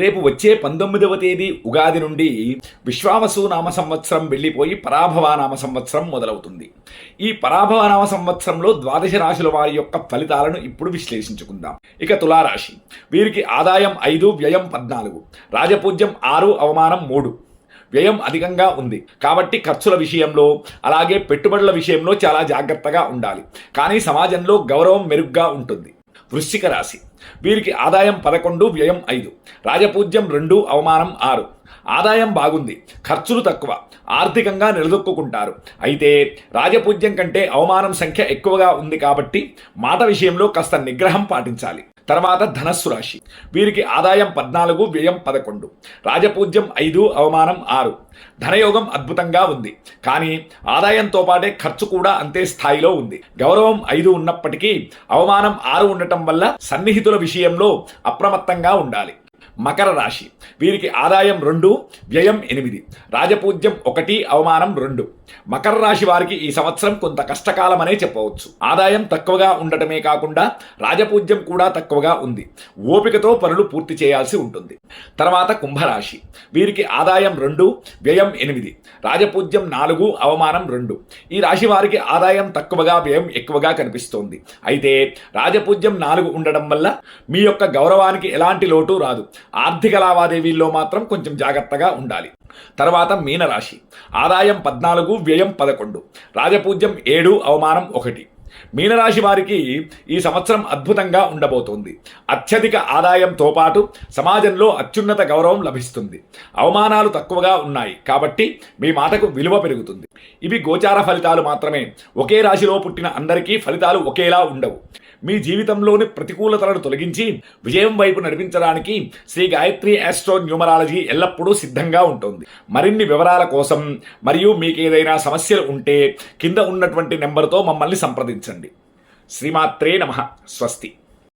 రేపు వచ్చే 19వ తేదీ ఉగాది నుండి విశ్వావసు నామ సంవత్సరం వెళ్ళిపోయి పరాభవ నామ సంవత్సరం మొదలవుతుంది. ఈ పరాభవ నామ సంవత్సరంలో ద్వాదశ రాశుల వారి యొక్క ఫలితాలను ఇప్పుడు విశ్లేషించుకుందాం. ఇక తులారాశి వీరికి ఆదాయం 5, వ్యయం 14, రాజపూజ్యం 6, అవమానం 3. వ్యయం అధికంగా ఉంది కాబట్టి ఖర్చుల విషయంలో అలాగే పెట్టుబడుల విషయంలో చాలా జాగ్రత్తగా ఉండాలి. కానీ సమాజంలో గౌరవం మెరుగ్గా ఉంటుంది. వృశ్చిక రాశి వీరికి ఆదాయం 11, వ్యయం 5, రాజపూజ్యం 2, అవమానం 6. ఆదాయం బాగుంది, ఖర్చులు తక్కువ, ఆర్థికంగా నిలదొక్కుంటారు. అయితే రాజపూజ్యం కంటే అవమానం సంఖ్య ఎక్కువగా ఉంది కాబట్టి మాట విషయంలో కాస్త నిగ్రహం పాటించాలి. తర్వాత ధనస్సు రాశి వీరికి ఆదాయం 14, వ్యయం 11, రాజపూజ్యం 5, అవమానం 6. ధనయోగం అద్భుతంగా ఉంది, కానీ ఆదాయంతో పాటే ఖర్చు కూడా అంతే స్థాయిలో ఉంది. గౌరవం 5 ఉన్నప్పటికీ అవమానం 6 ఉండటం వల్ల సన్నిహితుల విషయంలో అప్రమత్తంగా ఉండాలి. మకర రాశి వీరికి ఆదాయం 2, వ్యయం 8, రాజపూజ్యం 1, అవమానం 2. మకర రాశి వారికి ఈ సంవత్సరం కొంత కష్టకాలమనే చెప్పవచ్చు. ఆదాయం తక్కువగా ఉండటమే కాకుండా రాజపూజ్యం కూడా తక్కువగా ఉంది. ఓపికతో పనులు పూర్తి చేయాల్సి ఉంటుంది. తర్వాత కుంభరాశి వీరికి ఆదాయం 2, వ్యయం 8, రాజపూజ్యం 4, అవమానం 2. ఈ రాశి వారికి ఆదాయం తక్కువగా వ్యయం ఎక్కువగా కనిపిస్తోంది. అయితే రాజపూజ్యం 4 ఉండడం వల్ల మీ యొక్క గౌరవానికి ఎలాంటి లోటు రాదు. ఆర్థిక లావాదేవీల్లో మాత్రం కొంచెం జాగ్రత్తగా ఉండాలి. తర్వాత మీనరాశి ఆదాయం 14, వ్యయం 11, రాజపూజ్యం 7, అవమానం 1. మీనరాశి వారికి ఈ సంవత్సరం అద్భుతంగా ఉండబోతోంది. అత్యధిక ఆదాయంతో పాటు సమాజంలో అత్యున్నత గౌరవం లభిస్తుంది. అవమానాలు తక్కువగా ఉన్నాయి కాబట్టి మీ మాటకు విలువ పెరుగుతుంది. ఇవి గోచార ఫలితాలు మాత్రమే. ఒకే రాశిలో పుట్టిన అందరికీ ఫలితాలు ఒకేలా ఉండవు. మీ జీవితంలోని ప్రతికూలతలను తొలగించి విజయం వైపు నడిపించడానికి శ్రీ గాయత్రి ఆస్ట్రో న్యూమరాలజీ ఎల్లప్పుడూ సిద్ధంగా ఉంటుంది. మరిన్ని వివరాల కోసం మరియు మీకు ఏదైనా సమస్యలు ఉంటే కింద ఉన్నటువంటి నెంబర్తో మమ్మల్ని సంప్రదించండి. శ్రీమాత్రే నమః. స్వస్తి.